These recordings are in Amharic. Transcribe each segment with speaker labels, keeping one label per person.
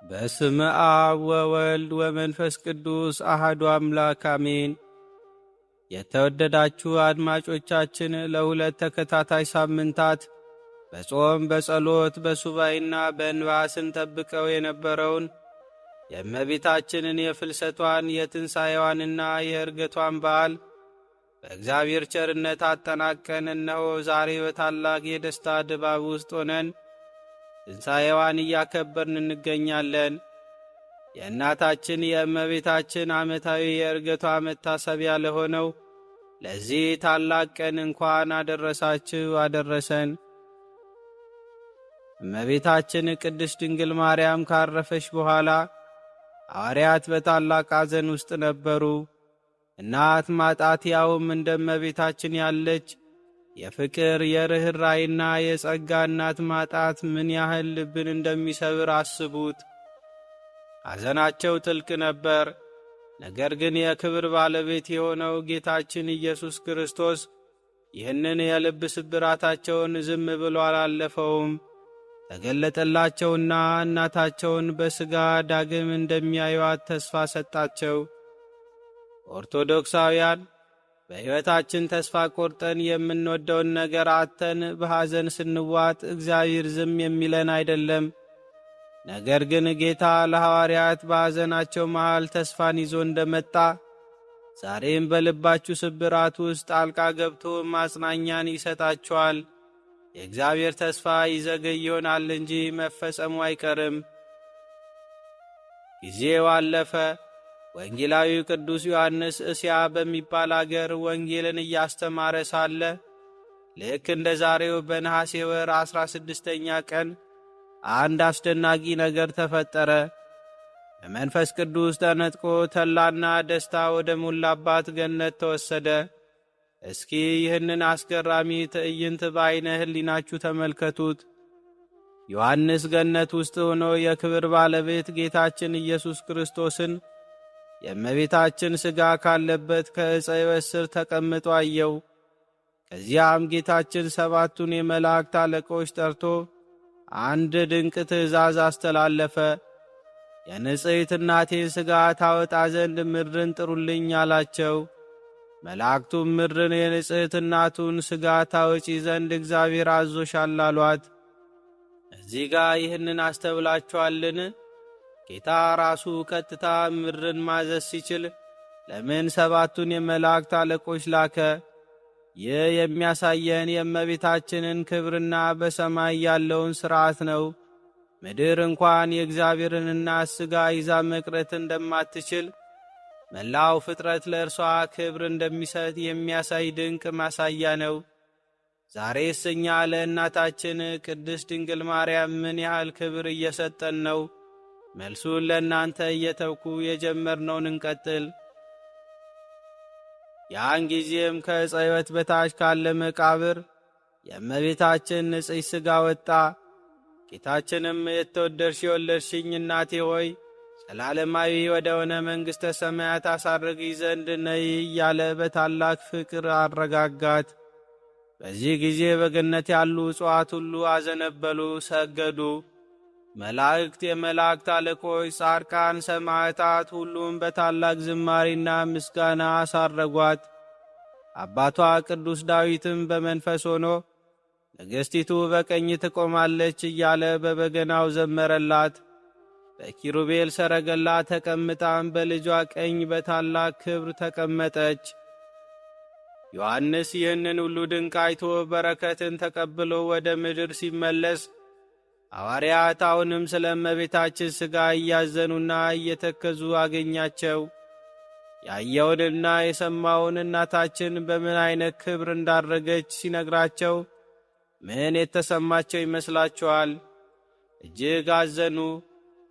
Speaker 1: በስመ አብ ወወልድ ወመንፈስ ቅዱስ አሐዱ አምላክ አሜን። የተወደዳችሁ አድማጮቻችን ለሁለት ተከታታይ ሳምንታት በጾም በጸሎት በሱባኤና በእንባ ስንጠብቀው የነበረውን የእመቤታችንን የፍልሰቷን የትንሣኤዋንና የዕርገቷን በዓል በእግዚአብሔር ቸርነት አጠናቀን እነሆ ዛሬ በታላቅ የደስታ ድባብ ውስጥ ሆነን ትንሣኤዋን እያከበርን እንገኛለን። የእናታችን የእመቤታችን ዓመታዊ የዕርገቷ መታሰቢያ ለሆነው ለዚህ ታላቅ ቀን እንኳን አደረሳችሁ አደረሰን። እመቤታችን ቅድስት ድንግል ማርያም ካረፈች በኋላ ሐዋርያት በታላቅ ሐዘን ውስጥ ነበሩ። እናት ማጣት ያውም እንደ እመቤታችን ያለች የፍቅር የርኅራይና የጸጋ እናት ማጣት ምን ያህል ልብን እንደሚሰብር አስቡት። ሐዘናቸው ጥልቅ ነበር። ነገር ግን የክብር ባለቤት የሆነው ጌታችን ኢየሱስ ክርስቶስ ይህንን የልብ ስብራታቸውን ዝም ብሎ አላለፈውም። ተገለጠላቸውና እናታቸውን በሥጋ ዳግም እንደሚያዩዋት ተስፋ ሰጣቸው። ኦርቶዶክሳውያን በሕይወታችን ተስፋ ቆርጠን የምንወደውን ነገር አጥተን በሐዘን ስንዋጥ እግዚአብሔር ዝም የሚለን አይደለም። ነገር ግን ጌታ ለሐዋርያት በሐዘናቸው መሃል ተስፋን ይዞ እንደመጣ ዛሬም በልባችሁ ስብራት ውስጥ ጣልቃ ገብቶ ማጽናኛን ይሰጣችኋል። የእግዚአብሔር ተስፋ ይዘገይ ይሆናል እንጂ መፈጸሙ አይቀርም። ጊዜው አለፈ። ወንጌላዊው ቅዱስ ዮሐንስ እስያ በሚባል አገር ወንጌልን እያስተማረ ሳለ ልክ እንደ ዛሬው በነሐሴ ወር 16ኛ ቀን አንድ አስደናቂ ነገር ተፈጠረ። በመንፈስ ቅዱስ ተነጥቆ ተላና ደስታ ወደ ሞላባት ገነት ተወሰደ። እስኪ ይህንን አስገራሚ ትዕይንት በዓይነ ሕሊናችሁ ተመልከቱት። ዮሐንስ ገነት ውስጥ ሆኖ የክብር ባለቤት ጌታችን ኢየሱስ ክርስቶስን የእመቤታችን ሥጋ ካለበት ከዕፀ ሕይወት ስር ተቀምጦ አየው። ከዚያም ጌታችን ሰባቱን የመላእክት አለቆች ጠርቶ አንድ ድንቅ ትእዛዝ አስተላለፈ። የንጽሕት እናቴን ሥጋ ታወጣ ዘንድ ምድርን ጥሩልኝ አላቸው። መላእክቱም ምድርን የንጽሕት እናቱን ሥጋ ታወጪ ዘንድ እግዚአብሔር አዞሻል አሏት። እዚህ ጋር ይህንን አስተውላችኋልን? ጌታ ራሱ ቀጥታ ምድርን ማዘዝ ሲችል ለምን ሰባቱን የመላእክት አለቆች ላከ? ይህ የሚያሳየን የእመቤታችንን ክብርና በሰማይ ያለውን ሥርዓት ነው። ምድር እንኳን የእግዚአብሔርን እናት ሥጋ ይዛ መቅረት እንደማትችል መላው ፍጥረት ለእርሷ ክብር እንደሚሰጥ የሚያሳይ ድንቅ ማሳያ ነው። ዛሬስ እኛ ለእናታችን ቅድስት ድንግል ማርያም ምን ያህል ክብር እየሰጠን ነው? መልሱን ለእናንተ እየተውኩ የጀመርነውን እንቀጥል። ያን ጊዜም ከዕፀ ሕይወት በታች ካለ መቃብር የእመቤታችን ንጽሕት ሥጋ ወጣ። ጌታችንም የተወደድሽ የወለድሽኝ እናቴ ሆይ ዘላለማዊ ወደ ሆነ መንግሥተ ሰማያት አሳርግሽ ዘንድ ነይ እያለ በታላቅ ፍቅር አረጋጋት። በዚህ ጊዜ በገነት ያሉ እጽዋት ሁሉ አዘነበሉ፣ ሰገዱ። መላእክት፣ የመላእክት አለቆች፣ ጻድቃን፣ ሰማዕታት ሁሉም በታላቅ ዝማሬና ምስጋና አሳረጓት። አባቷ ቅዱስ ዳዊትም በመንፈስ ሆኖ ንግሥቲቱ በቀኝ ትቆማለች እያለ በበገናው ዘመረላት። በኪሩቤል ሰረገላ ተቀምጣም በልጇ ቀኝ በታላቅ ክብር ተቀመጠች። ዮሐንስ ይህንን ሁሉ ድንቅ አይቶ በረከትን ተቀብሎ ወደ ምድር ሲመለስ ሐዋርያት አሁንም ስለ እመቤታችን ሥጋ እያዘኑና እየተከዙ አገኛቸው። ያየውንና የሰማውን እናታችን በምን ዐይነት ክብር እንዳረገች ሲነግራቸው ምን የተሰማቸው ይመስላችኋል? እጅግ አዘኑ።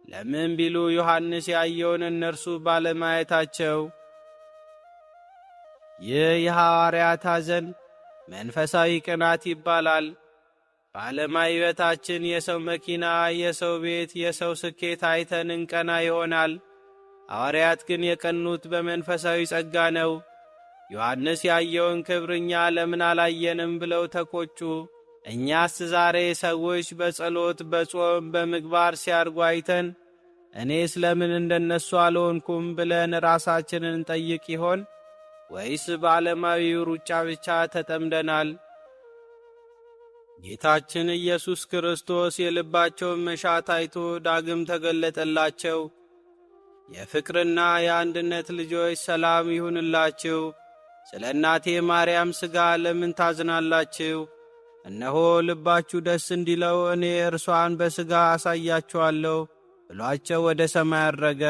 Speaker 1: ለምን ቢሉ ዮሐንስ ያየውን እነርሱ ባለማየታቸው። ይህ የሐዋርያት ሐዘን መንፈሳዊ ቅናት ይባላል። በዓለማዊ ሕይወታችን የሰው መኪና፣ የሰው ቤት፣ የሰው ስኬት አይተን እንቀና ይሆናል። ሐዋርያት ግን የቀኑት በመንፈሳዊ ጸጋ ነው። ዮሐንስ ያየውን ክብር እኛ ለምን አላየንም ብለው ተቆጩ። እኛስ ዛሬ ሰዎች በጸሎት በጾም በምግባር ሲያርጉ አይተን እኔ ስለምን እንደነሱ አልሆንኩም ብለን ራሳችንን እንጠይቅ ይሆን? ወይስ በዓለማዊው ሩጫ ብቻ ተጠምደናል? ጌታችን ኢየሱስ ክርስቶስ የልባቸውን መሻት አይቶ ዳግም ተገለጠላቸው። የፍቅርና የአንድነት ልጆች ሰላም ይሁንላችሁ። ስለ እናቴ ማርያም ሥጋ ለምን ታዝናላችሁ? እነሆ ልባችሁ ደስ እንዲለው እኔ እርሷን በሥጋ አሳያችኋለሁ ብሏቸው ወደ ሰማይ አረገ።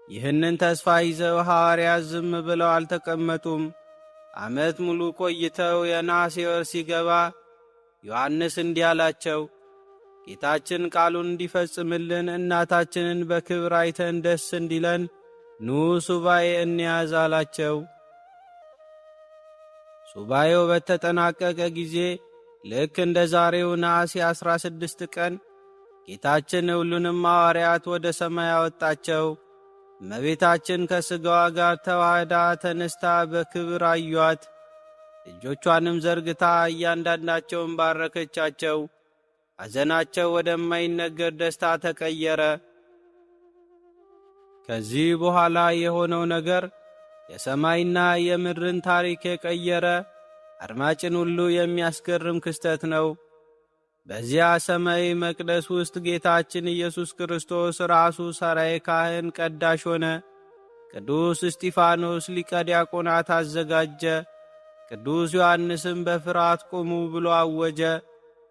Speaker 1: ይህንን ተስፋ ይዘው ሐዋርያት ዝም ብለው አልተቀመጡም። ዓመት ሙሉ ቆይተው የነሐሴ ወር ሲገባ ዮሐንስ እንዲህ አላቸው፣ ጌታችን ቃሉን እንዲፈጽምልን እናታችንን በክብር አይተን ደስ እንዲለን ኑ ሱባኤ እንያዝ አላቸው። ሱባኤው በተጠናቀቀ ጊዜ ልክ እንደ ዛሬው ነሐሴ 16 ቀን ጌታችን ሁሉንም ሐዋርያት ወደ ሰማይ አወጣቸው። እመቤታችን ከሥጋዋ ጋር ተዋህዳ ተነስታ በክብር አዩአት። እጆቿንም ዘርግታ እያንዳንዳቸውን ባረከቻቸው። ሐዘናቸው ወደማይነገር ደስታ ተቀየረ። ከዚህ በኋላ የሆነው ነገር የሰማይና የምድርን ታሪክ የቀየረ አድማጭን ሁሉ የሚያስገርም ክስተት ነው። በዚያ ሰማይ መቅደስ ውስጥ ጌታችን ኢየሱስ ክርስቶስ ራሱ ሠራዬ ካህን ቀዳሽ ሆነ። ቅዱስ እስጢፋኖስ ሊቀ ዲያቆናት አዘጋጀ። ቅዱስ ዮሐንስም በፍርሃት ቆሙ ብሎ አወጀ።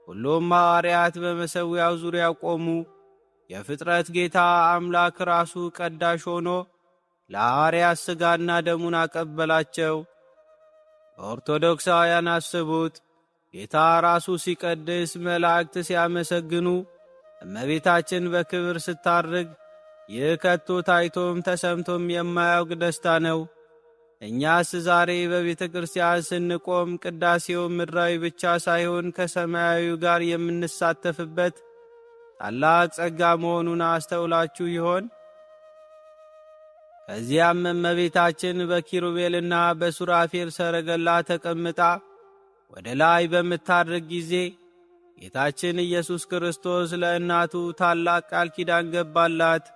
Speaker 1: ሁሉም ሐዋርያት በመሠዊያው ዙሪያ ቆሙ። የፍጥረት ጌታ አምላክ ራሱ ቀዳሽ ሆኖ ለሐዋርያት ሥጋና ደሙን አቀበላቸው። ኦርቶዶክሳውያን አስቡት። ጌታ ራሱ ሲቀድስ፣ መላእክት ሲያመሰግኑ፣ እመቤታችን በክብር ስታርግ፣ ይህ ከቶ ታይቶም ተሰምቶም የማያውቅ ደስታ ነው። እኛስ ዛሬ በቤተ ክርስቲያን ስንቆም ቅዳሴው ምድራዊ ብቻ ሳይሆን ከሰማያዊው ጋር የምንሳተፍበት ታላቅ ጸጋ መሆኑን አስተውላችሁ ይሆን? ከዚያም እመቤታችን በኪሩቤልና በሱራፌል ሰረገላ ተቀምጣ ወደ ላይ በምታርግ ጊዜ ጌታችን ኢየሱስ ክርስቶስ ለእናቱ ታላቅ ቃል ኪዳን ገባላት።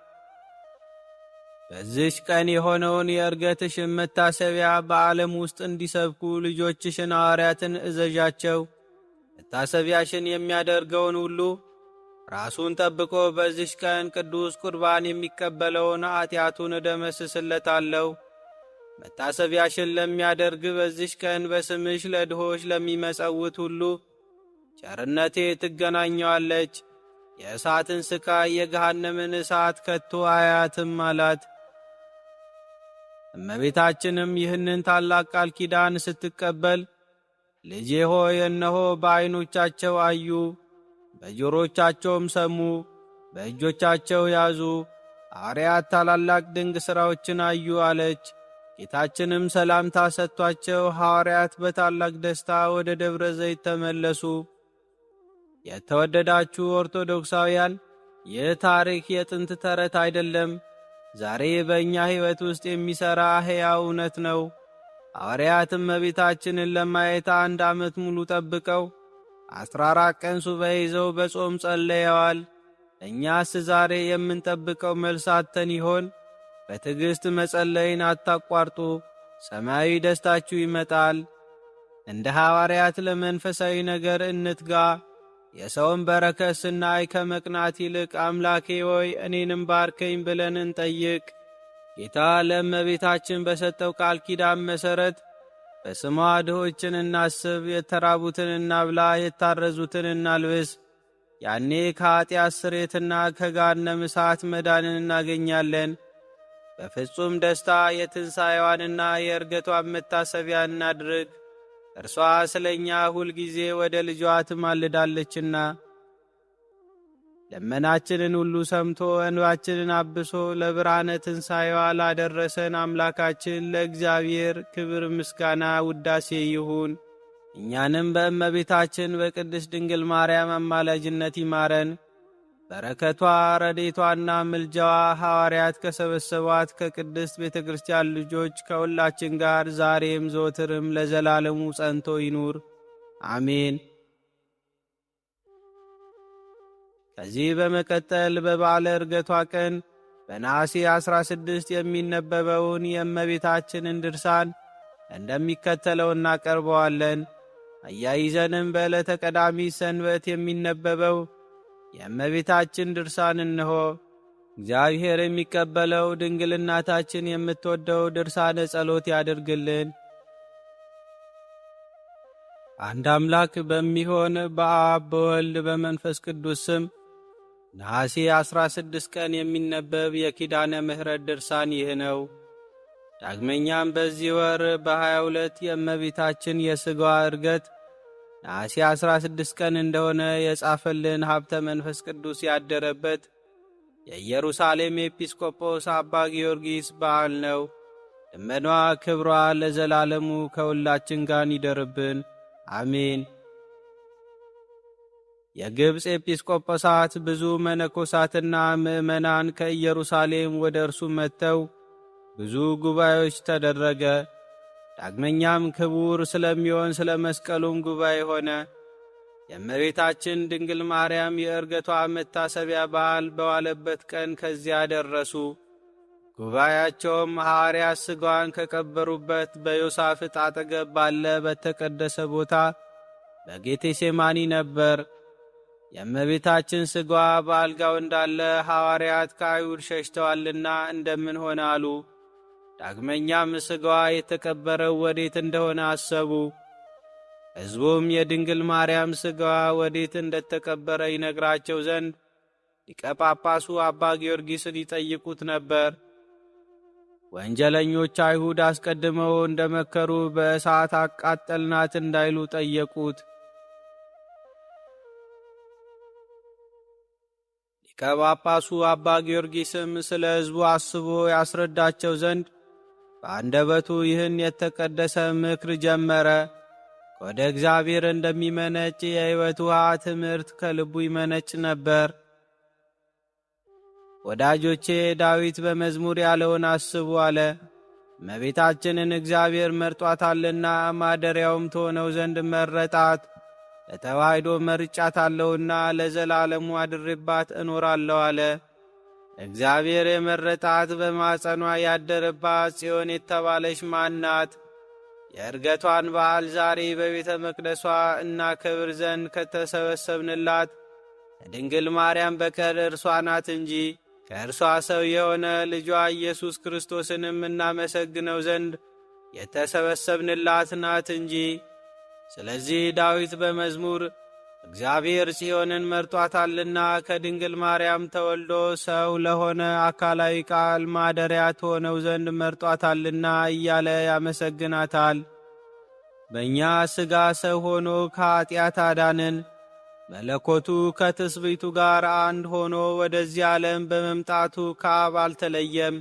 Speaker 1: በዚች ቀን የሆነውን የዕርገትሽን መታሰቢያ በዓለም ውስጥ እንዲሰብኩ ልጆችሽን ሐዋርያትን እዘዣቸው። መታሰቢያሽን የሚያደርገውን ሁሉ ራሱን ጠብቆ በዚች ቀን ቅዱስ ቁርባን የሚቀበለውን ኀጢአቱን እደመስስለታለሁ። መታሰቢያሽን ለሚያደርግ በዚች ቀን በስምሽ ለድሆች ለሚመጸውት ሁሉ ቸርነቴ ትገናኘዋለች። የእሳትን ስቃይ የገሃነምን እሳት ከቶ አያትም አላት። እመቤታችንም ይህንን ታላቅ ቃል ኪዳን ስትቀበል ልጄ ሆይ እነሆ በዐይኖቻቸው አዩ፣ በጆሮቻቸውም ሰሙ፣ በእጆቻቸው ያዙ፣ ሐዋርያት ታላላቅ ድንቅ ሥራዎችን አዩ አለች። ጌታችንም ሰላምታ ሰጥቷቸው ሐዋርያት በታላቅ ደስታ ወደ ደብረ ዘይት ተመለሱ። የተወደዳችሁ ኦርቶዶክሳውያን፣ ይህ ታሪክ የጥንት ተረት አይደለም። ዛሬ በእኛ ሕይወት ውስጥ የሚሠራ ሕያው እውነት ነው። ሐዋርያትም እመቤታችንን ለማየት 1 ዓመት ሙሉ ጠብቀው 14 ቀን ሱባዔ ይዘው በጾም ጸለየዋል። እኛስ ዛሬ የምንጠብቀው መልስ አጥተን ይሆን? በትዕግሥት መጸለይን አታቋርጡ፣ ሰማያዊ ደስታችሁ ይመጣል። እንደ ሐዋርያት ለመንፈሳዊ ነገር እንትጋ። የሰውን በረከት ስናይ ከመቅናት ይልቅ አምላኬ ሆይ እኔንም ባርከኝ ብለን እንጠይቅ። ጌታ ለእመቤታችን በሰጠው ቃል ኪዳን መሠረት በስሟ ድሆችን እናስብ፣ የተራቡትን እናብላ፣ የታረዙትን እናልብስ። ያኔ ከኀጢአት ስርየትና ከገሃነመ እሳት መዳንን እናገኛለን። በፍጹም ደስታ የትንሣኤዋንና የዕርገቷን መታሰቢያ እናድርግ። እርሷ ስለ እኛ ሁልጊዜ ወደ ልጇ ትማልዳለችና። ለመናችንን ሁሉ ሰምቶ እንባችንን አብሶ ለብርሃነ ትንሣኤዋ ላደረሰን አምላካችን ለእግዚአብሔር ክብር ምስጋና ውዳሴ ይሁን። እኛንም በእመቤታችን በቅድስት ድንግል ማርያም አማላጅነት ይማረን። በረከቷ ረድኤቷና ምልጃዋ ሐዋርያት ከሰበሰቧት ከቅድስት ቤተ ክርስቲያን ልጆች ከሁላችን ጋር ዛሬም ዘወትርም ለዘላለሙ ጸንቶ ይኑር፣ አሜን። ከዚህ በመቀጠል በበዓለ ዕርገቷ ቀን በነሐሴ 16 የሚነበበውን የእመቤታችንን ድርሳን እንደሚከተለው እናቀርበዋለን። አያይዘንም በዕለተ ቀዳሚት ሰንበት የሚነበበው የእመቤታችን ድርሳን እንሆ። እግዚአብሔር የሚቀበለው ድንግል እናታችን የምትወደው ድርሳነ ጸሎት ያድርግልን። አንድ አምላክ በሚሆን በአብ በወልድ በመንፈስ ቅዱስ ስም ነሐሴ 16 ቀን የሚነበብ የኪዳነ ምሕረት ድርሳን ይህ ነው። ዳግመኛም በዚህ ወር በ22 የእመቤታችን የሥጋዋ ዕርገት ነሐሴ 16 ቀን እንደሆነ የጻፈልን ሀብተ መንፈስ ቅዱስ ያደረበት የኢየሩሳሌም ኤጲስቆጶስ አባ ጊዮርጊስ በዓል ነው። ልመኗ ክብሯ ለዘላለሙ ከሁላችን ጋር ይደርብን፣ አሜን። የግብፅ ኤጲስቆጶሳት ብዙ መነኮሳትና ምእመናን ከኢየሩሳሌም ወደ እርሱ መጥተው ብዙ ጉባኤዎች ተደረገ። ዳግመኛም ክቡር ስለሚሆን ስለ መስቀሉም ጉባኤ ሆነ። የእመቤታችን ድንግል ማርያም የዕርገቷ መታሰቢያ በዓል በዋለበት ቀን ከዚያ ደረሱ። ጉባኤያቸውም ሐዋርያት ሥጋዋን ከቀበሩበት በዮሳፍጥ አጠገብ ባለ በተቀደሰ ቦታ በጌቴሴማኒ ነበር። የእመቤታችን ሥጋዋ በአልጋው እንዳለ ሐዋርያት ከአይሁድ ሸሽተዋልና እንደምን ሆነ አሉ። ዳግመኛም ሥጋዋ የተቀበረው ወዴት እንደሆነ አሰቡ። ሕዝቡም የድንግል ማርያም ሥጋዋ ወዴት እንደተቀበረ ይነግራቸው ዘንድ ሊቀ ጳጳሱ አባ ጊዮርጊስን ይጠይቁት ነበር። ወንጀለኞች አይሁድ አስቀድመው እንደመከሩ በእሳት አቃጠልናት እንዳይሉ ጠየቁት። ሊቀ ጳጳሱ አባ ጊዮርጊስም ስለ ሕዝቡ አስቦ ያስረዳቸው ዘንድ በአንደበቱ ይህን የተቀደሰ ምክር ጀመረ። ወደ እግዚአብሔር እንደሚመነጭ የሕይወት ውሃ ትምህርት ከልቡ ይመነጭ ነበር። ወዳጆቼ ዳዊት በመዝሙር ያለውን አስቡ አለ። እመቤታችንን እግዚአብሔር መርጧታልና ማደሪያውም ትሆነው ዘንድ መረጣት። ለተዋሕዶ መርጫታለሁና ለዘላለሙ አድሬባት እኖራለሁ አለ። እግዚአብሔር የመረጣት በማጸኗ ያደረባት ጽዮን የተባለች ማናት? የዕርገቷን በዓል ዛሬ በቤተ መቅደሷ እናከብር ዘንድ ከተሰበሰብንላት ከድንግል ማርያም በቀር እርሷ ናት እንጂ ከእርሷ ሰው የሆነ ልጇ ኢየሱስ ክርስቶስንም እናመሰግነው ዘንድ የተሰበሰብንላት ናት እንጂ። ስለዚህ ዳዊት በመዝሙር እግዚአብሔር ጽዮንን መርጧታልና ከድንግል ማርያም ተወልዶ ሰው ለሆነ አካላዊ ቃል ማደሪያ ትሆነው ዘንድ መርጧታልና እያለ ያመሰግናታል። በእኛ ሥጋ ሰው ሆኖ ከኀጢአት አዳንን። መለኮቱ ከትስብእቱ ጋር አንድ ሆኖ ወደዚህ ዓለም በመምጣቱ ከአብ አልተለየም።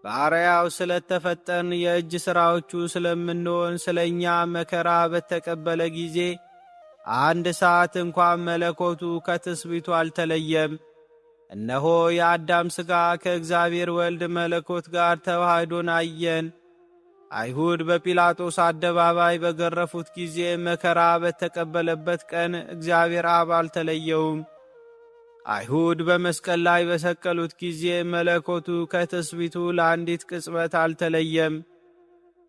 Speaker 1: በአርአያው ስለተፈጠርን የእጅ ሥራዎቹ ስለምንሆን ስለ እኛ መከራ በተቀበለ ጊዜ አንድ ሰዓት እንኳን መለኮቱ ከትስብእቱ አልተለየም። እነሆ የአዳም ሥጋ ከእግዚአብሔር ወልድ መለኮት ጋር ተዋህዶን አየን። አይሁድ በጲላጦስ አደባባይ በገረፉት ጊዜ መከራ በተቀበለበት ቀን እግዚአብሔር አብ አልተለየውም። አይሁድ በመስቀል ላይ በሰቀሉት ጊዜ መለኮቱ ከትስብእቱ ለአንዲት ቅጽበት አልተለየም።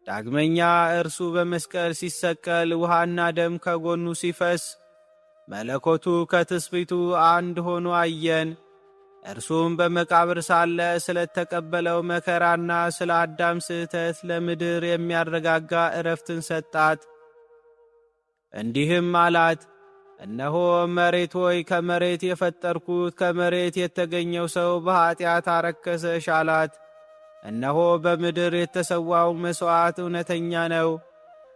Speaker 1: ዳግመኛ እርሱ በመስቀል ሲሰቀል ውሃና ደም ከጎኑ ሲፈስ መለኮቱ ከትስብእቱ አንድ ሆኖ አየን። እርሱም በመቃብር ሳለ ስለተቀበለው መከራና ስለ አዳም ስህተት ለምድር የሚያረጋጋ ዕረፍትን ሰጣት። እንዲህም አላት፣ እነሆ መሬት ሆይ ከመሬት የፈጠርኩት ከመሬት የተገኘው ሰው በኀጢአት አረከሰሽ አላት። እነሆ በምድር የተሰዋው መሥዋዕት እውነተኛ ነው።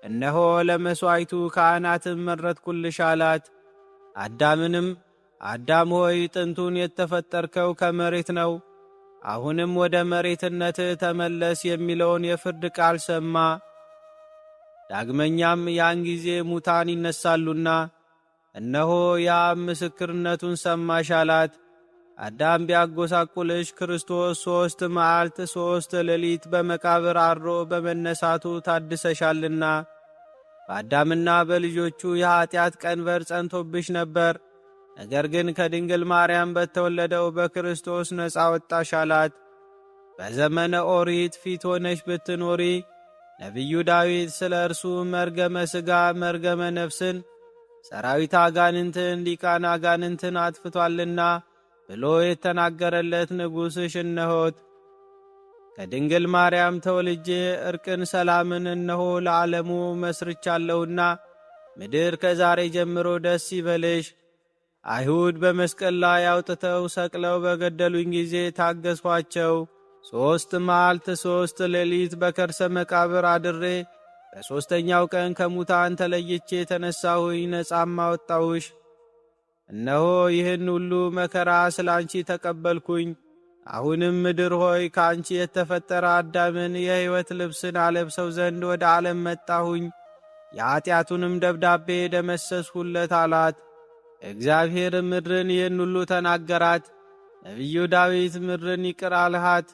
Speaker 1: እነሆ ለመሥዋዕቱ ካህናትን መረጥኩልሽ አላት። አዳምንም አዳም ሆይ ጥንቱን የተፈጠርከው ከመሬት ነው፣ አሁንም ወደ መሬትነትህ ተመለስ የሚለውን የፍርድ ቃል ሰማ። ዳግመኛም ያን ጊዜ ሙታን ይነሳሉና እነሆ የአብ ምስክርነቱን ሰማሽ አላት። አዳም ቢያጐሳቁልሽ ክርስቶስ 3 መዓልት 3 ሌሊት በመቃብር አድሮ በመነሳቱ ታድሰሻልና። በአዳምና በልጆቹ የኀጢአት ቀንበር ጸንቶብሽ ነበር። ነገር ግን ከድንግል ማርያም በተወለደው በክርስቶስ ነፃ ወጣሽ አላት። በዘመነ ኦሪት ፊት ሆነሽ ብትኖሪ ነቢዩ ዳዊት ስለ እርሱ መርገመ ሥጋ መርገመ ነፍስን ሰራዊት አጋንንትን ሊቃን አጋንንትን አጥፍቷልና ብሎ የተናገረለት ንጉሥሽ እነሆት። ከድንግል ማርያም ተወልጄ እርቅን ሰላምን እነሆ ለዓለሙ መስርቻለሁና ምድር ከዛሬ ጀምሮ ደስ ይበልሽ። አይሁድ በመስቀል ላይ አውጥተው ሰቅለው በገደሉኝ ጊዜ ታገስኋቸው። 3 መዓልት 3 ሌሊት በከርሰ መቃብር አድሬ በሦስተኛው ቀን ከሙታን ተለይቼ ተነሳሁኝ፣ ነጻም አወጣሁሽ። እነሆ ይህን ሁሉ መከራ ስላንቺ ተቀበልኩኝ። አሁንም ምድር ሆይ ከአንቺ የተፈጠረ አዳምን የሕይወት ልብስን አለብሰው ዘንድ ወደ ዓለም መጣሁኝ፣ የኀጢአቱንም ደብዳቤ ደመሰስሁለት አላት። እግዚአብሔር ምድርን ይህን ሁሉ ተናገራት። ነቢዩ ዳዊት ምድርን ይቅር አልሃት፣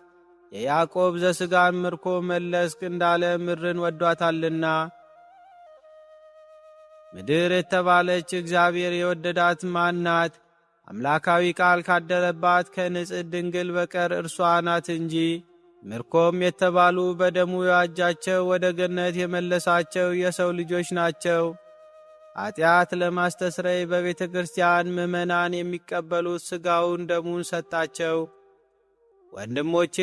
Speaker 1: የያዕቆብ ዘሥጋን ምርኮ መለስክ እንዳለ ምድርን ወዷታልና። ምድር የተባለች እግዚአብሔር የወደዳት ማናት? አምላካዊ ቃል ካደረባት ከንጽሕት ድንግል በቀር እርሷ ናት እንጂ። ምርኮም የተባሉ በደሙ የዋጃቸው ወደ ገነት የመለሳቸው የሰው ልጆች ናቸው። ኀጢአት ለማስተስረይ በቤተ ክርስቲያን ምእመናን የሚቀበሉት ሥጋውን ደሙን ሰጣቸው። ወንድሞቼ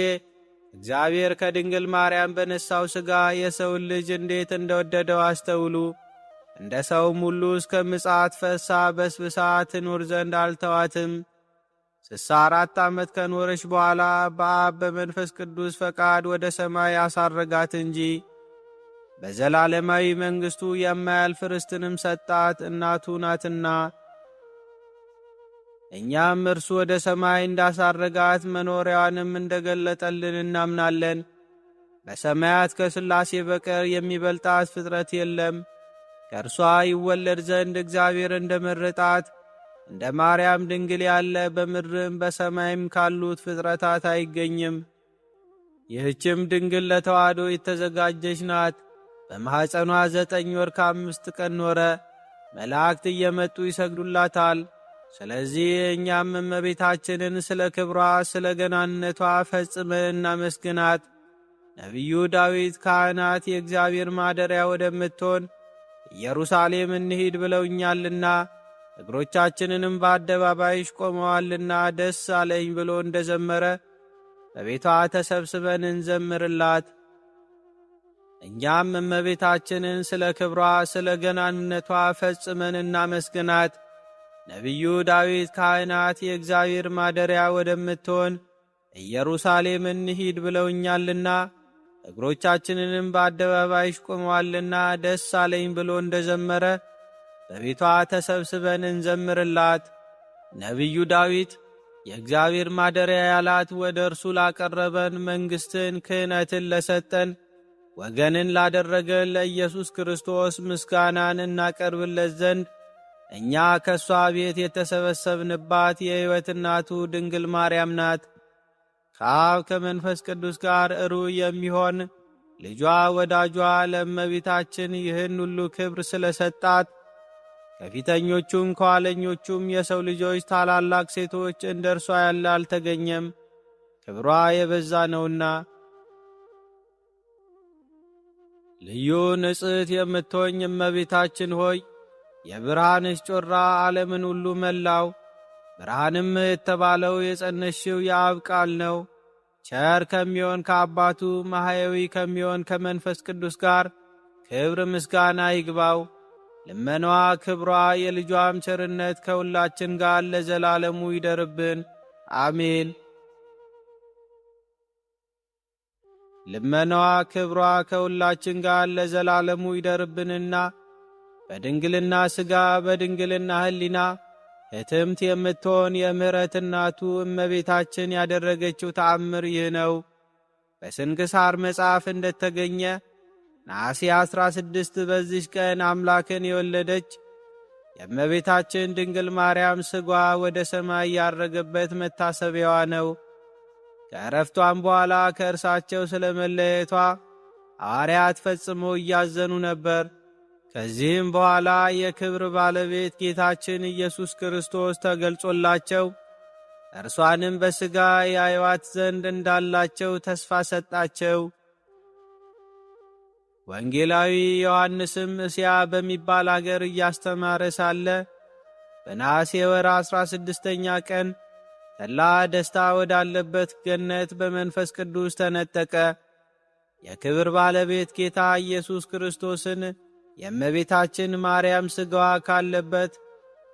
Speaker 1: እግዚአብሔር ከድንግል ማርያም በነሳው ሥጋ የሰውን ልጅ እንዴት እንደወደደው አስተውሉ። እንደ ሰውም ሁሉ እስከ ምጽአት ፈሳ በስብሳ ትኖር ዘንድ አልተዋትም። 64 ዓመት ከኖረች በኋላ በአብ በመንፈስ ቅዱስ ፈቃድ ወደ ሰማይ አሳረጋት እንጂ በዘላለማዊ መንግሥቱ የማያልፍ ርስትንም ሰጣት፣ እናቱ ናትና። እኛም እርሱ ወደ ሰማይ እንዳሳረጋት መኖሪያዋንም እንደገለጠልን እናምናለን። በሰማያት ከሥላሴ በቀር የሚበልጣት ፍጥረት የለም። ከእርሷ ይወለድ ዘንድ እግዚአብሔር እንደ መረጣት እንደ ማርያም ድንግል ያለ በምድርም በሰማይም ካሉት ፍጥረታት አይገኝም። ይህችም ድንግል ለተዋሕዶ የተዘጋጀች ናት። በማኅፀኗ 9 ወር ከ5 ቀን ኖረ። መላእክት እየመጡ ይሰግዱላታል። ስለዚህ እኛም እመቤታችንን ስለ ክብሯ ስለ ገናንነቷ ፈጽመን እናመስግናት። ነቢዩ ዳዊት ካህናት የእግዚአብሔር ማደሪያ ወደምትሆን ኢየሩሳሌም እንሂድ ብለውኛልና እግሮቻችንንም በአደባባይሽ ቆመዋልና ደስ አለኝ ብሎ እንደ ዘመረ በቤቷ ተሰብስበን እንዘምርላት። እኛም እመቤታችንን ስለ ክብሯ ስለ ገናንነቷ ፈጽመን እናመስግናት። ነቢዩ ዳዊት ካህናት የእግዚአብሔር ማደሪያ ወደምትሆን ኢየሩሳሌም እንሂድ ብለውኛልና እግሮቻችንንም በአደባባይሽ ቆመዋልና ደስ አለኝ ብሎ እንደ ዘመረ በቤቷ ተሰብስበን እንዘምርላት። ነቢዩ ዳዊት የእግዚአብሔር ማደሪያ ያላት ወደ እርሱ ላቀረበን መንግሥትን ክህነትን ለሰጠን ወገንን ላደረገን ለኢየሱስ ክርስቶስ ምስጋናን እናቀርብለት ዘንድ እኛ ከእሷ ቤት የተሰበሰብንባት የሕይወት እናቱ ድንግል ማርያም ናት። ከአብ ከመንፈስ ቅዱስ ጋር ሩይ የሚሆን ልጇ ወዳጇ ለእመቤታችን ይህን ሁሉ ክብር ስለ ሰጣት ከፊተኞቹም ከኋለኞቹም የሰው ልጆች ታላላቅ ሴቶች እንደ እርሷ ያለ አልተገኘም፣ ክብሯ የበዛ ነውና። ልዩ ንጽሕት የምትሆኝ እመቤታችን ሆይ የብርሃንሽ ጮራ ዓለምን ሁሉ መላው። ብርሃንም የተባለው የጸነሽው የአብ ቃል ነው። ቸር ከሚሆን ከአባቱ ማሕየዊ ከሚሆን ከመንፈስ ቅዱስ ጋር ክብር ምስጋና ይግባው። ልመናዋ ክብሯ የልጇም ቸርነት ከሁላችን ጋር ለዘላለሙ ይደርብን፣ አሜን። ልመናዋ ክብሯ ከሁላችን ጋር ለዘላለሙ ይደርብንና በድንግልና ሥጋ በድንግልና ሕሊና ሕትምት የምትሆን የምሕረት እናቱ እመቤታችን ያደረገችው ተአምር ይህ ነው። በስንክሳር መጽሐፍ እንደተገኘ ነሐሴ 16 በዚች ቀን አምላክን የወለደች የእመቤታችን ድንግል ማርያም ሥጓ ወደ ሰማይ ያረገበት መታሰቢያዋ ነው። ከዕረፍቷም በኋላ ከእርሳቸው ስለ መለየቷ ሐዋርያት ፈጽሞ እያዘኑ ነበር። ከዚህም በኋላ የክብር ባለቤት ጌታችን ኢየሱስ ክርስቶስ ተገልጾላቸው እርሷንም በሥጋ ያዩዋት ዘንድ እንዳላቸው ተስፋ ሰጣቸው። ወንጌላዊ ዮሐንስም እስያ በሚባል አገር እያስተማረ ሳለ በነሐሴ ወር 16ኛ ቀን ተድላ ደስታ ወዳለበት ገነት በመንፈስ ቅዱስ ተነጠቀ። የክብር ባለቤት ጌታ ኢየሱስ ክርስቶስን የእመቤታችን ማርያም ሥጋዋ ካለበት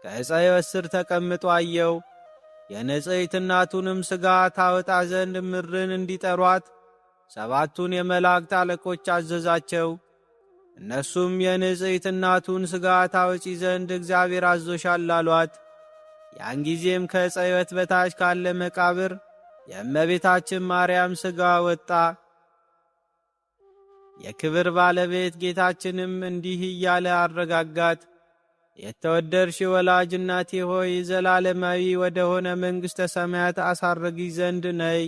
Speaker 1: ከዕፀ ሕይወት ስር ተቀምጦ አየው። የንጽሕት እናቱንም ሥጋ ታወጣ ዘንድ ምድርን እንዲጠሯት 7ቱን የመላእክት አለቆች አዘዛቸው። እነሱም የንጽሕት እናቱን ሥጋ ታወጪ ዘንድ እግዚአብሔር አዞሻል አሏት። ያን ጊዜም ከዕፀ ሕይወት በታች ካለ መቃብር የእመቤታችን ማርያም ሥጋ ወጣ። የክብር ባለቤት ጌታችንም እንዲህ እያለ አረጋጋት። የተወደድሽ ወላጅ እናቴ ሆይ ዘላለማዊ ወደ ሆነ መንግሥተ ሰማያት አሳረጊ ዘንድ ነይ።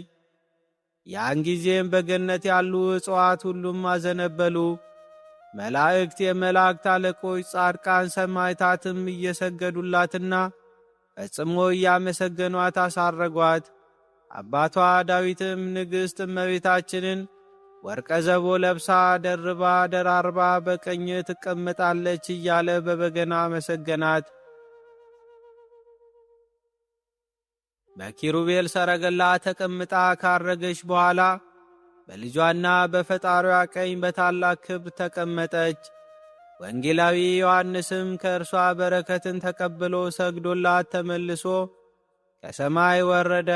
Speaker 1: ያን ጊዜም በገነት ያሉ እጽዋት ሁሉም አዘነበሉ። መላእክት፣ የመላእክት አለቆች፣ ጻድቃን፣ ሰማዕታትም እየሰገዱላትና ፈጽሞ እያመሰገኗት አሳረጓት። አባቷ ዳዊትም ንግሥት እመቤታችንን ወርቀ ዘቦ ለብሳ ደራርባ በቀኝ ትቀመጣለች እያለ በበገና መሰገናት። በኪሩቤል ሰረገላ ተቀምጣ ካረገች በኋላ በልጇና በፈጣሪዋ ቀኝ በታላቅ ክብር ተቀመጠች። ወንጌላዊ ዮሐንስም ከእርሷ በረከትን ተቀብሎ ሰግዶላት ተመልሶ ከሰማይ ወረደ።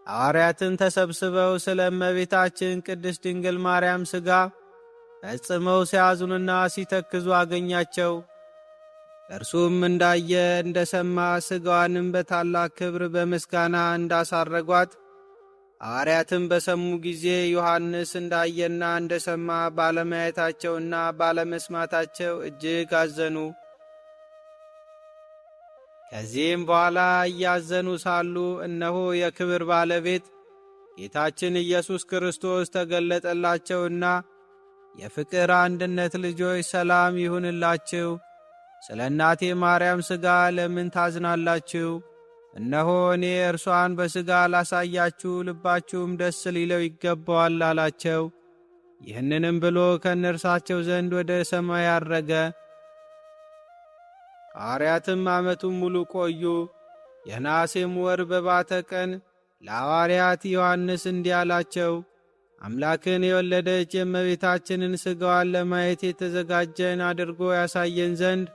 Speaker 1: ሐዋርያትን ተሰብስበው ስለ እመቤታችን ቅድስት ድንግል ማርያም ሥጋ ፈጽመው ሲያዙንና ሲተክዙ አገኛቸው። እርሱም እንዳየ እንደሰማ ሥጋዋንም በታላቅ ክብር በምስጋና እንዳሳረጓት ሐዋርያትም በሰሙ ጊዜ ዮሐንስ እንዳየና እንደሰማ ባለማየታቸውና ባለመስማታቸው እጅግ አዘኑ። ከዚህም በኋላ እያዘኑ ሳሉ እነሆ የክብር ባለቤት ጌታችን ኢየሱስ ክርስቶስ ተገለጠላቸውና የፍቅር አንድነት ልጆች ሰላም ይሁንላችሁ። ስለ እናቴ ማርያም ሥጋ ለምን ታዝናላችሁ? እነሆ እኔ እርሷን በሥጋ ላሳያችሁ፣ ልባችሁም ደስ ሊለው ይገባዋል አላቸው። ይህንንም ብሎ ከእነርሳቸው ዘንድ ወደ ሰማይ አረገ። ሐዋርያትም ዓመቱን ሙሉ ቆዩ። የነሐሴም ወር በባተ ቀን ለሐዋርያት ዮሐንስ እንዲህ አላቸው። አምላክን የወለደች የእመቤታችንን ሥጋዋን ለማየት የተዘጋጀን አድርጎ ያሳየን ዘንድ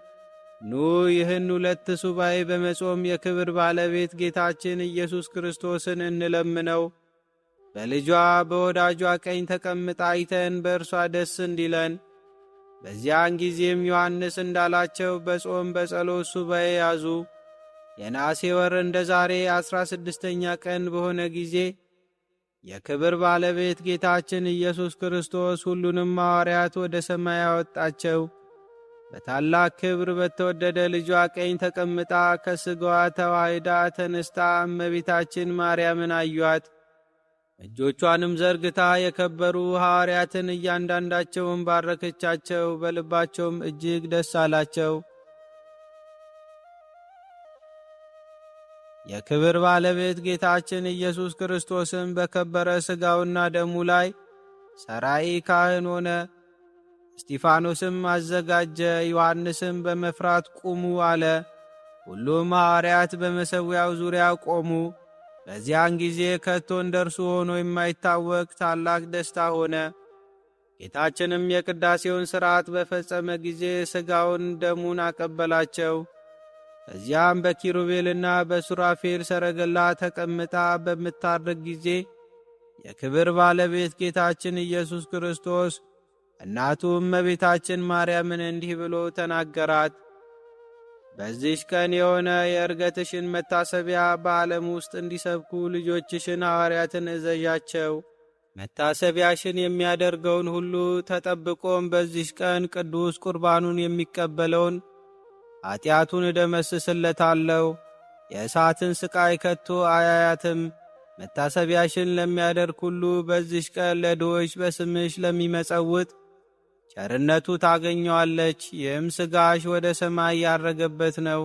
Speaker 1: ኑ ይህን 2 ሱባኤ በመጾም የክብር ባለቤት ጌታችን ኢየሱስ ክርስቶስን እንለምነው። በልጇ በወዳጇ ቀኝ ተቀምጣ አይተን በእርሷ ደስ እንዲለን። በዚያን ጊዜም ዮሐንስ እንዳላቸው በጾም በጸሎት ሱባኤ ያዙ። የነሐሴ ወር እንደ ዛሬ 16ኛ ቀን በሆነ ጊዜ የክብር ባለቤት ጌታችን ኢየሱስ ክርስቶስ ሁሉንም ሐዋርያት ወደ ሰማይ ያወጣቸው። በታላቅ ክብር በተወደደ ልጇ ቀኝ ተቀምጣ ከሥጋዋ ተዋሕዳ ተነስታ እመቤታችን ማርያምን አዩአት። እጆቿንም ዘርግታ የከበሩ ሐዋርያትን እያንዳንዳቸውን ባረከቻቸው። በልባቸውም እጅግ ደስ አላቸው። የክብር ባለቤት ጌታችን ኢየሱስ ክርስቶስም በከበረ ሥጋውና ደሙ ላይ ሰራይ ካህን ሆነ። እስጢፋኖስም አዘጋጀ። ዮሐንስም በመፍራት ቁሙ አለ። ሁሉም ሐዋርያት በመሠዊያው ዙሪያ ቆሙ። በዚያን ጊዜ ከቶ እንደርሱ ሆኖ የማይታወቅ ታላቅ ደስታ ሆነ። ጌታችንም የቅዳሴውን ሥርዓት በፈጸመ ጊዜ ሥጋውን ደሙን አቀበላቸው። ከዚያም በኪሩቤልና በሱራፌል ሰረገላ ተቀምጣ በምታርግ ጊዜ የክብር ባለቤት ጌታችን ኢየሱስ ክርስቶስ እናቱ እመቤታችን ማርያምን እንዲህ ብሎ ተናገራት። በዚህች ቀን የሆነ የዕርገትሽን መታሰቢያ በዓለም ውስጥ እንዲሰብኩ ልጆችሽን ሐዋርያትን እዘዣቸው። መታሰቢያሽን የሚያደርገውን ሁሉ ተጠብቆም በዚህች ቀን ቅዱስ ቁርባኑን የሚቀበለውን ኀጢአቱን እደመስስለታለሁ። የእሳትን ስቃይ ከቶ አያያትም። መታሰቢያሽን ለሚያደርግ ሁሉ በዚህች ቀን ለድሆች በስምሽ ለሚመጸውት ቸርነቱ ታገኘዋለች። ይህም ሥጋሽ ወደ ሰማይ ያረገበት ነው።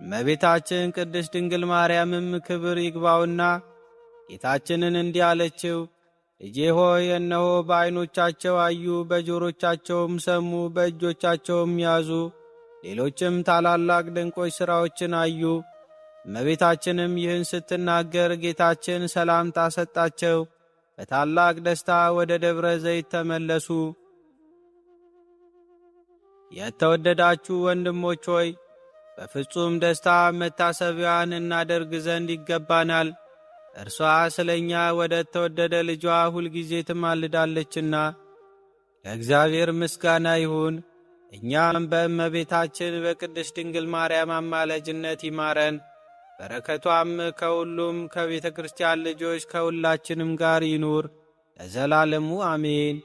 Speaker 1: እመቤታችን ቅድስት ድንግል ማርያምም ክብር ይግባውና ጌታችንን እንዲህ አለችው፣ ልጄ ሆይ እነሆ በዐይኖቻቸው አዩ፣ በጆሮቻቸውም ሰሙ፣ በእጆቻቸውም ያዙ፣ ሌሎችም ታላላቅ ድንቆች ሥራዎችን አዩ። እመቤታችንም ይህን ስትናገር ጌታችን ሰላምታ ሰጣቸው። በታላቅ ደስታ ወደ ደብረ ዘይት ተመለሱ። የተወደዳችሁ ወንድሞች ሆይ በፍጹም ደስታ መታሰቢያን እናደርግ ዘንድ ይገባናል። እርሷ ስለ እኛ ወደ ተወደደ ልጇ ሁልጊዜ ትማልዳለችና ለእግዚአብሔር ምስጋና ይሁን። እኛም በእመቤታችን በቅድስት ድንግል ማርያም አማላጅነት ይማረን። በረከቷም ከሁሉም ከቤተ ክርስቲያን ልጆች ከሁላችንም ጋር ይኑር ለዘላለሙ አሜን።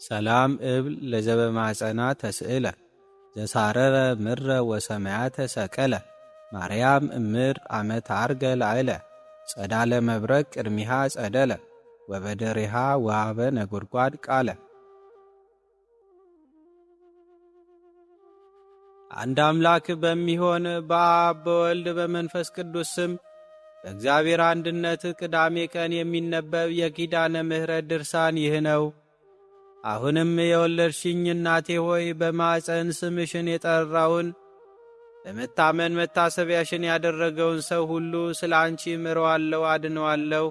Speaker 1: ሰላም እብል ለዘበማጸና ተስእለ ዘሳረረ ምረ ወሰማያ ተሰቀለ ማርያም እምር አመት አርገ ላዕለ ጸዳለ መብረቅ ቅድሚሃ ጸደለ ወበደሪሃ ዋበ ነጎድጓድ ቃለ። አንድ አምላክ በሚሆን በአብ በወልድ በመንፈስ ቅዱስ ስም በእግዚአብሔር አንድነት ቅዳሜ ቀን የሚነበብ የኪዳነ ምሕረት ድርሳን ይህ ነው። አሁንም የወለድሽኝ እናቴ ሆይ በማፀን ስምሽን የጠራውን በመታመን መታሰቢያሽን ያደረገውን ሰው ሁሉ ስለ አንቺ ምረዋለሁ፣ አድነዋለሁ።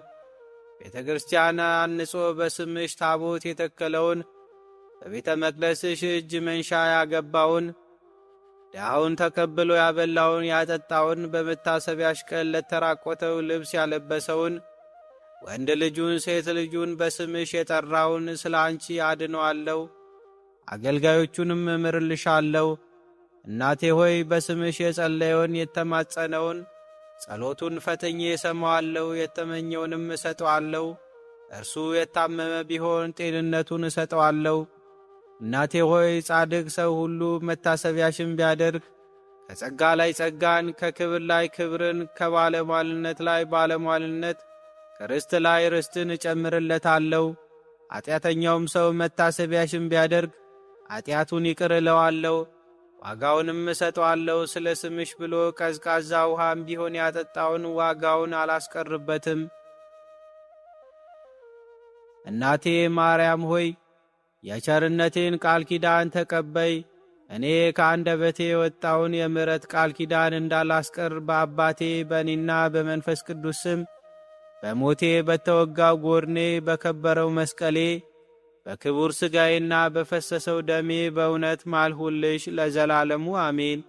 Speaker 1: ቤተ ክርስቲያን አንጾ በስምሽ ታቦት የተከለውን በቤተ መቅደስሽ እጅ መንሻ ያገባውን ድሃውን ተቀብሎ ያበላውን ያጠጣውን በመታሰቢያሽ ቀን ለተራቆተው ልብስ ያለበሰውን ወንድ ልጁን ሴት ልጁን በስምሽ የጠራውን ስለ አንቺ አድነዋለሁ፣ አገልጋዮቹንም እምርልሻለሁ። እናቴ ሆይ በስምሽ የጸለየውን የተማጸነውን ጸሎቱን ፈትኜ እሰማዋለሁ፣ የተመኘውንም እሰጠዋለሁ። እርሱ የታመመ ቢሆን ጤንነቱን እሰጠዋለሁ። እናቴ ሆይ ጻድቅ ሰው ሁሉ መታሰቢያሽን ቢያደርግ ከጸጋ ላይ ጸጋን፣ ከክብር ላይ ክብርን፣ ከባለሟልነት ላይ ባለሟልነት፣ ከርስት ላይ ርስትን እጨምርለታለሁ። ኀጢአተኛውም ሰው መታሰቢያሽን ቢያደርግ ኀጢአቱን ይቅር እለዋለሁ፣ ዋጋውንም እሰጠዋለሁ። ስለ ስምሽ ብሎ ቀዝቃዛ ውሃም ቢሆን ያጠጣውን ዋጋውን አላስቀርበትም። እናቴ ማርያም ሆይ የቸርነቴን ቃል ኪዳን ተቀበይ። እኔ ከአንደበቴ የወጣውን የምሕረት ቃል ኪዳን እንዳላስቀር በአባቴ በእኔና በመንፈስ ቅዱስ ስም በሞቴ በተወጋው ጎርኔ በከበረው መስቀሌ በክቡር ሥጋዬና በፈሰሰው ደሜ በእውነት ማልሁልሽ ለዘላለሙ አሜን።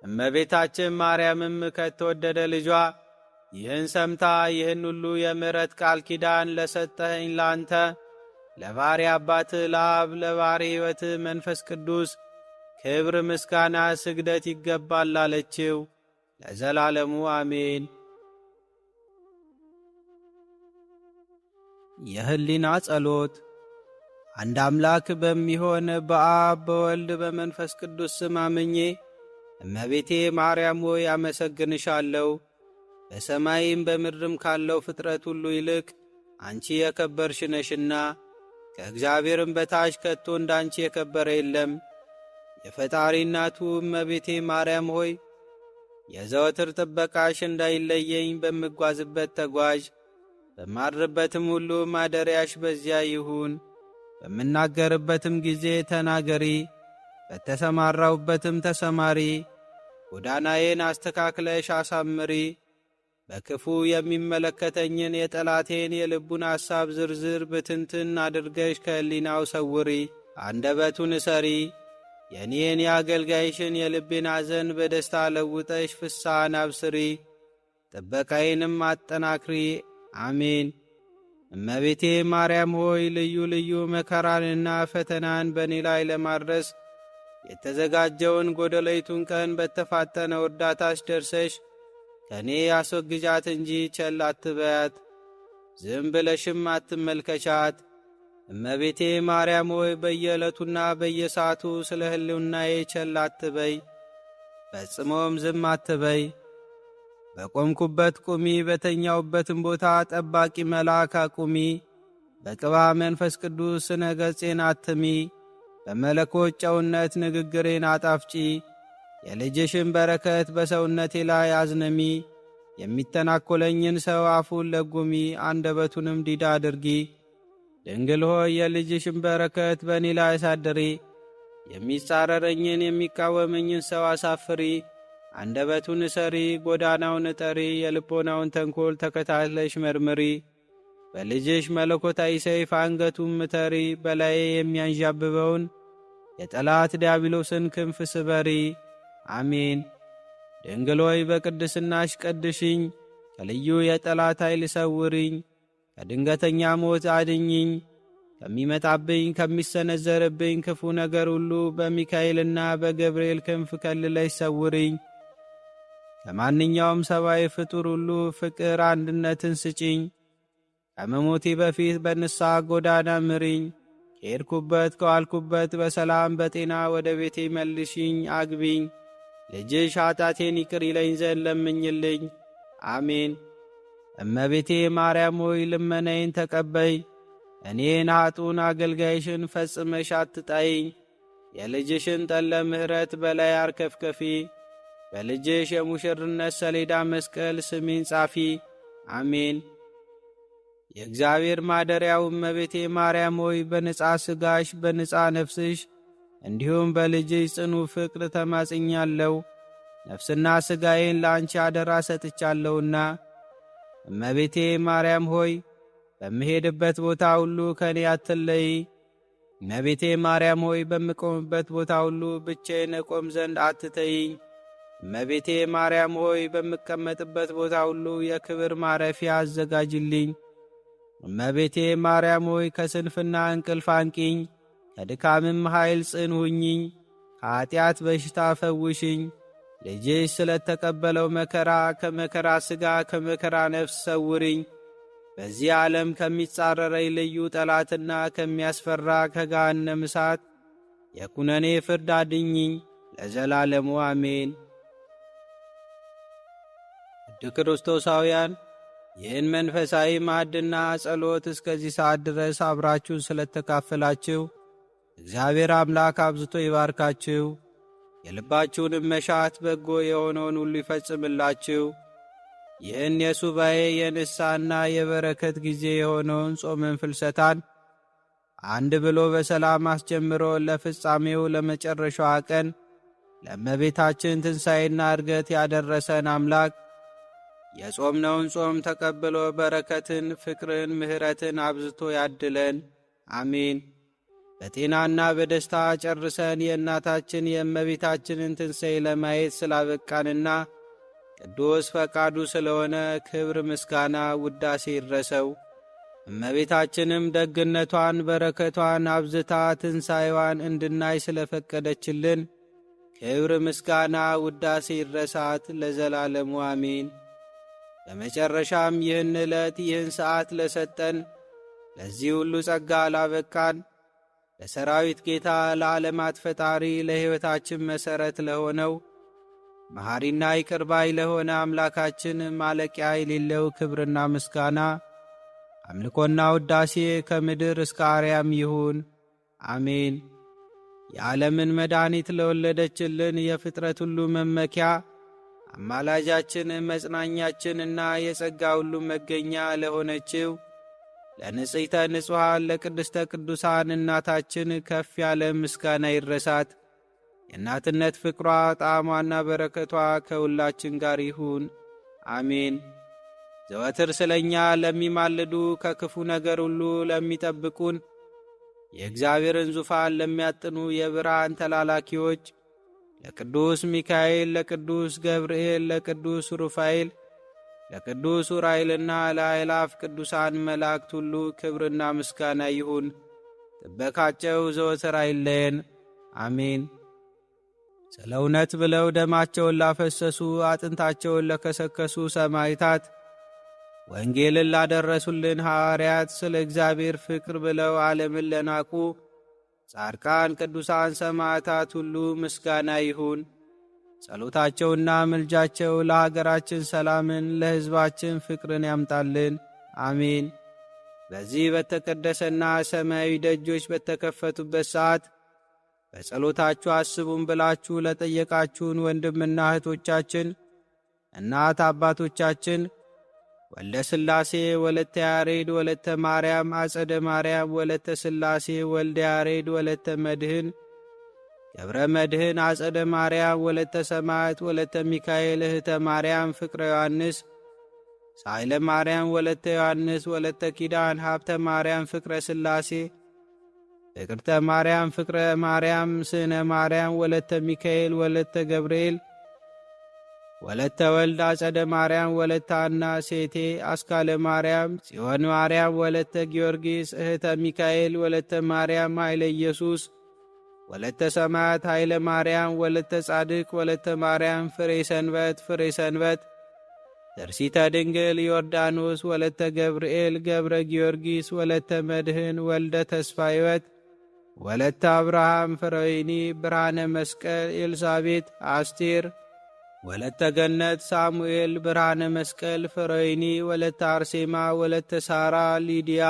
Speaker 1: እመቤታችን ማርያምም ከተወደደ ልጇ ይህን ሰምታ ይህን ሁሉ የምሕረት ቃል ኪዳን ለሰጠኸኝ ላንተ ለባሕርይ አባትህ ለአብ ለባሕርይ ሕይወትህ መንፈስ ቅዱስ ክብር፣ ምስጋና፣ ስግደት ይገባል አለችው ለዘላለሙ አሜን። የህሊና ጸሎት። አንድ አምላክ በሚሆን በአብ በወልድ በመንፈስ ቅዱስ ስም አምኜ እመቤቴ ማርያም ሆይ አመሰግንሻለሁ። በሰማይም በምድርም ካለው ፍጥረት ሁሉ ይልቅ አንቺ የከበርሽ ነሽና ከእግዚአብሔርም በታች ከቶ እንዳንቺ የከበረ የለም። የፈጣሪ እናቱ እመቤቴ ማርያም ሆይ የዘወትር ጥበቃሽ እንዳይለየኝ በምጓዝበት ተጓዥ፣ በማድርበትም ሁሉ ማደሪያሽ በዚያ ይሁን። በምናገርበትም ጊዜ ተናገሪ፣ በተሰማራውበትም ተሰማሪ። ጎዳናዬን አስተካክለሽ አሳምሪ። በክፉ የሚመለከተኝን የጠላቴን የልቡን ሐሳብ ዝርዝር ብትንትን አድርገሽ ከሕሊናው ሰውሪ። አንደበቱን እሰሪ። የእኔን የአገልጋይሽን የልቤን ሐዘን በደስታ ለውጠሽ ፍስሐን አብስሪ። ጥበቃዬንም አጠናክሪ። አሜን። እመቤቴ ማርያም ሆይ ልዩ ልዩ መከራንና ፈተናን በእኔ ላይ ለማድረስ የተዘጋጀውን ጎደለይቱን ቀን በተፋጠነ እርዳታሽ ደርሰሽ ከእኔ ያስወግጃት እንጂ ቸል አትበያት፣ ዝም ብለሽም አትመልከቻት። እመቤቴ ማርያም ሆይ በየዕለቱና በየሰዓቱ ስለ ሕልውናዬ ቸል አትበይ፣ ፈጽሞም ዝም አትበይ። በቆምኩበት ቁሚ፣ በተኛውበትም ቦታ ጠባቂ መልአክ አቁሚ። በቅባ መንፈስ ቅዱስ ስነ ገጼን አትሚ። በመለኮት ጨውነት ንግግሬን አጣፍጪ። የልጅሽን በረከት በሰውነቴ ላይ አዝነሚ። የሚተናኰለኝን ሰው አፉን ለጉሚ፣ አንደበቱንም ዲዳ አድርጊ። ድንግል ሆይ የልጅሽን በረከት በእኔ ላይ አሳድሪ። የሚጻረረኝን የሚቃወመኝን ሰው አሳፍሪ። አንደበቱን እሰሪ፣ ጎዳናውን እጠሪ፣ የልቦናውን ተንኰል ተከታትለሽ መርምሪ። በልጅሽ መለኮታዊ ሰይፍ አንገቱን ምተሪ። በላዬ የሚያንዣብበውን የጠላት ዲያብሎስን ክንፍ ስበሪ። አሜን። ድንግል ሆይ በቅድስናሽ ቀድሽኝ፣ ከልዩ የጠላት ኃይል ሰውሪኝ። ከድንገተኛ ሞት አድኝኝ። ከሚመጣብኝ ከሚሰነዘርብኝ ክፉ ነገር ሁሉ በሚካኤልና በገብርኤል ክንፍ ከልለሽ ሰውሪኝ። ከማንኛውም ሰብአዊ ፍጡር ሁሉ ፍቅር አንድነትን ስጪኝ። ከመሞቴ በፊት በንስሐ ጎዳና ምሪኝ። ከሄድኩበት ከዋልኩበት በሰላም በጤና ወደ ቤቴ መልሽኝ፣ አግቢኝ። ልጅሽ ኃጢአቴን ይቅር ይለኝ ዘንድ ለምኝልኝ። አሜን። እመቤቴ ማርያም ሆይ ልመናዬን ተቀበይ። እኔን ኃጥኡን አገልጋይሽን ፈጽመሽ አትጣይኝ። የልጅሽን ጠለ ምሕረት በላይ አርከፍከፊ። በልጅሽ የሙሽርነት ሰሌዳ መስቀል ስሜን ጻፊ። አሜን። የእግዚአብሔር ማደሪያው እመቤቴ ማርያም ሆይ በነጻ ሥጋሽ በነጻ ነፍስሽ እንዲሁም በልጅሽ ጽኑ ፍቅር ተማጽኛለሁ። ነፍስና ሥጋዬን ለአንቺ አደራ ሰጥቻለሁና እመቤቴ ማርያም ሆይ በምሄድበት ቦታ ሁሉ ከእኔ አትለይ። እመቤቴ ማርያም ሆይ በምቆምበት ቦታ ሁሉ ብቻዬን እቆም ዘንድ አትተይኝ። እመቤቴ ማርያም ሆይ በምቀመጥበት ቦታ ሁሉ የክብር ማረፊያ አዘጋጅልኝ። እመቤቴ ማርያም ሆይ ከስንፍና እንቅልፍ አንቂኝ፣ ከድካምም ኃይል ጽን ሁኚኝ። ከኀጢአት በሽታ ፈውሽኝ። ልጅሽ ስለተቀበለው መከራ ከመከራ ሥጋ ከመከራ ነፍስ ሰውሪኝ። በዚህ ዓለም ከሚጻረረኝ ልዩ ጠላትና ከሚያስፈራ ከገሃነመ እሳት የኩነኔ ፍርድ አድኝኝ ለዘላለሙ አሜን። ውድ ክርስቶሳውያን ይህን መንፈሳዊ ማዕድና ጸሎት እስከዚህ ሰዓት ድረስ አብራችሁን ስለተካፈላችሁ እግዚአብሔር አምላክ አብዝቶ ይባርካችሁ። የልባችሁንም መሻት በጎ የሆነውን ሁሉ ይፈጽምላችሁ። ይህን የሱባኤ የንስሐና የበረከት ጊዜ የሆነውን ጾመን ፍልሰታን አንድ ብሎ በሰላም አስጀምሮ ለፍጻሜው ለመጨረሻዋ ቀን ለእመቤታችን ትንሣኤና ዕርገት ያደረሰን አምላክ የጾምነውን ጾም ተቀብሎ በረከትን፣ ፍቅርን፣ ምሕረትን አብዝቶ ያድለን። አሜን። በጤናና በደስታ ጨርሰን የእናታችን የእመቤታችንን ትንሣኤ ለማየት ስላበቃንና ቅዱስ ፈቃዱ ስለሆነ ክብር፣ ምስጋና፣ ውዳሴ ይድረሰው። እመቤታችንም ደግነቷን በረከቷን አብዝታ ትንሣኤዋን እንድናይ ስለፈቀደችልን ክብር፣ ምስጋና፣ ውዳሴ ይድረሳት ለዘላለሙ አሜን። በመጨረሻም ይህን ዕለት ይህን ሰዓት ለሰጠን ለዚህ ሁሉ ጸጋ ላበቃን ለሰራዊት ጌታ ለዓለማት ፈጣሪ ለሕይወታችን መሠረት ለሆነው መሐሪና ይቅር ባይ ለሆነ አምላካችን ማለቂያ የሌለው ክብርና ምስጋና አምልኮና ውዳሴ ከምድር እስከ አርያም ይሁን፣ አሜን። የዓለምን መድኃኒት ለወለደችልን የፍጥረት ሁሉ መመኪያ አማላጃችን መጽናኛችንና የጸጋ ሁሉ መገኛ ለሆነችው ለንጽሕተ ንጹሐን ለቅድስተ ቅዱሳን እናታችን ከፍ ያለ ምስጋና ይድረሳት። የእናትነት ፍቅሯ ጣዕሟና በረከቷ ከሁላችን ጋር ይሁን፣ አሜን። ዘወትር ስለ እኛ ለሚማልዱ ከክፉ ነገር ሁሉ ለሚጠብቁን የእግዚአብሔርን ዙፋን ለሚያጥኑ የብርሃን ተላላኪዎች ለቅዱስ ሚካኤል፣ ለቅዱስ ገብርኤል፣ ለቅዱስ ሩፋኤል፣ ለቅዱስ ኡራኤልና ለአእላፍ ቅዱሳን መላእክት ሁሉ ክብርና ምስጋና ይሁን። ጥበቃቸው ዘወትር አይለየን፣ አሜን። ስለ እውነት ብለው ደማቸውን ላፈሰሱ አጥንታቸውን ለከሰከሱ ሰማዕታት፣ ወንጌልን ላደረሱልን ሐዋርያት፣ ስለ እግዚአብሔር ፍቅር ብለው ዓለምን ለናቁ ጻድቃን ቅዱሳን ሰማዕታት ሁሉ ምስጋና ይሁን። ጸሎታቸውና ምልጃቸው ለሀገራችን ሰላምን፣ ለሕዝባችን ፍቅርን ያምጣልን። አሜን። በዚህ በተቀደሰና ሰማያዊ ደጆች በተከፈቱበት ሰዓት በጸሎታችሁ አስቡን ብላችሁ ለጠየቃችሁን ወንድምና እህቶቻችን፣ እናት አባቶቻችን፣ ወልደ ሥላሴ፣ ወለተ ያሬድ፣ ወለተ ማርያም፣ አጸደ ማርያም፣ ወለተ ሥላሴ፣ ወልደ ያሬድ፣ ወለተ መድህን፣ ገብረ መድህን፣ አጸደ ማርያም፣ ወለተ ሰማዕት፣ ወለተ ሚካኤል፣ እህተ ማርያም፣ ፍቅረ ዮሐንስ፣ ሳይለ ማርያም፣ ወለተ ዮሐንስ፣ ወለተ ኪዳን፣ ሀብተ ማርያም፣ ፍቅረ ሥላሴ፣ ፍቅርተ ማርያም፣ ፍቅረ ማርያም፣ ስነ ማርያም፣ ወለተ ሚካኤል፣ ወለተ ገብርኤል፣ ወለተ ወልድ፣ አጸደ ማርያም፣ ወለተ አና፣ ሴቴ፣ አስካለ ማርያም፣ ጽዮን ማርያም፣ ወለተ ጊዮርጊስ፣ እህተ ሚካኤል፣ ወለተ ማርያም፣ ኃይለ ኢየሱስ፣ ወለተ ሰማያት፣ ኃይለ ማርያም፣ ወለተ ጻድቅ፣ ወለተ ማርያም፣ ፍሬ ሰንበት፣ ፍሬ ሰንበት፣ ተርሲተ ድንግል፣ ዮርዳኖስ፣ ወለተ ገብርኤል፣ ገብረ ጊዮርጊስ፣ ወለተ መድህን፣ ወልደ ተስፋ ሕይወት፣ ወለተ አብርሃም፣ ፍረወይኒ፣ ብርሃነ መስቀል፣ ኤልሳቤጥ፣ አስቴር፣ ወለተ ገነት፣ ሳሙኤል፣ ብርሃነ መስቀል፣ ፍረወይኒ፣ ወለተ አርሴማ፣ ወለተ ሳራ፣ ሊዲያ፣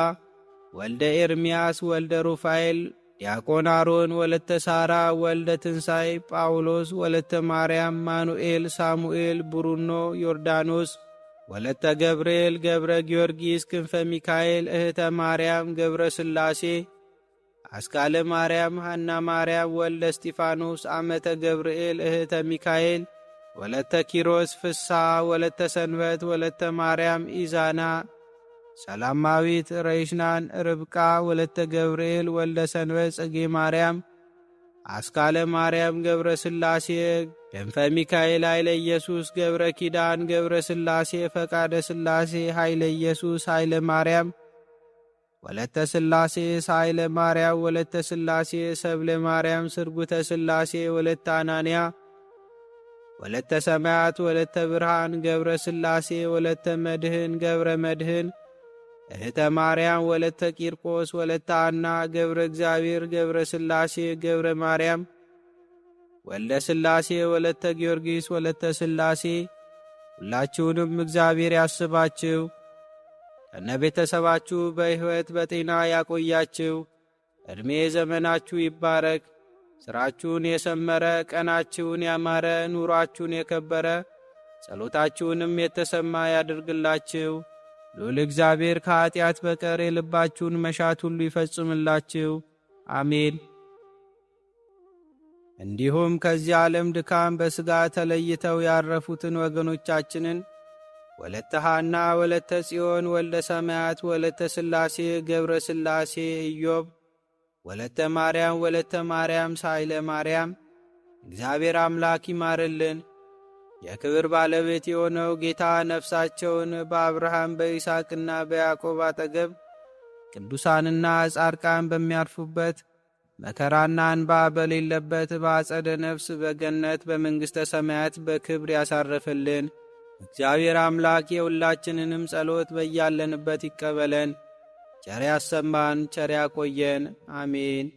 Speaker 1: ወልደ ኤርምያስ፣ ወልደ ሩፋኤል፣ ዲያቆን አሮን፣ ወለተ ሳራ፣ ወልደ ትንሣኤ፣ ጳውሎስ፣ ወለተ ማርያም፣ ማኑኤል፣ ሳሙኤል፣ ብሩኖ፣ ዮርዳኖስ፣ ወለተ ገብርኤል፣ ገብረ ጊዮርጊስ፣ ክንፈ ሚካኤል፣ እህተ ማርያም፣ ገብረ ሥላሴ፣ አስካለ ማርያም፣ ሐና ማርያም፣ ወልደ እስጢፋኖስ፣ አመተ ገብርኤል፣ እህተ ሚካኤል፣ ወለተ ኪሮስ፣ ፍስሐ፣ ወለተ ሰንበት፣ ወለተ ማርያም፣ ኢዛና፣ ሰላማዊት፣ ረይሽናን፣ ርብቃ፣ ወለተ ገብርኤል፣ ወልደ ሰንበት፣ ጽጌ ማርያም፣ አስካለ ማርያም፣ ገብረ ሥላሴ፣ ክንፈ ሚካኤል፣ ኃይለ ኢየሱስ፣ ገብረ ኪዳን፣ ገብረ ሥላሴ፣ ፈቃደ ሥላሴ፣ ኃይለ ኢየሱስ፣ ኃይለ ማርያም፣ ወለተ ሥላሴ፣ ሳይለ ማርያም፣ ወለተ ሥላሴ፣ ሰብለ ማርያም፣ ስርጉተ ሥላሴ፣ ወለተ አናንያ፣ ወለተ ሰማያት፣ ወለተ ብርሃን፣ ገብረ ሥላሴ፣ ወለተ መድህን፣ ገብረ መድህን፣ እህተ ማርያም፣ ወለተ ቂርቆስ፣ ወለተ አና፣ ገብረ እግዚአብሔር፣ ገብረ ሥላሴ፣ ገብረ ማርያም፣ ወልደ ሥላሴ፣ ወለተ ጊዮርጊስ፣ ወለተ ሥላሴ። ሁላችሁንም እግዚአብሔር ያስባችሁ ከነ ቤተሰባችሁ በሕይወት በጤና ያቆያችሁ። ዕድሜ ዘመናችሁ ይባረክ። ሥራችሁን የሰመረ፣ ቀናችሁን ያማረ፣ ኑሯችሁን የከበረ፣ ጸሎታችሁንም የተሰማ ያድርግላችሁ። ልዑል እግዚአብሔር ከኀጢአት በቀር የልባችሁን መሻት ሁሉ ይፈጽምላችሁ። አሜን። እንዲሁም ከዚህ ዓለም ድካም በሥጋ ተለይተው ያረፉትን ወገኖቻችንን ወለተ ሐና፣ ወለተ ጽዮን፣ ወልደ ሰማያት፣ ወለተ ሥላሴ፣ ገብረ ሥላሴ፣ ኢዮብ፣ ወለተ ማርያም፣ ወለተ ማርያም፣ ሳይለ ማርያም እግዚአብሔር አምላክ ይማርልን። የክብር ባለቤት የሆነው ጌታ ነፍሳቸውን በአብርሃም በይስሐቅና በያዕቆብ አጠገብ ቅዱሳንና ጻድቃን በሚያርፉበት መከራና እንባ በሌለበት በአጸደ ነፍስ በገነት በመንግሥተ ሰማያት በክብር ያሳርፍልን። እግዚአብሔር አምላክ የሁላችንንም ጸሎት በያለንበት ይቀበለን። ቸር ያሰማን፣ ቸር ያቆየን። አሜን።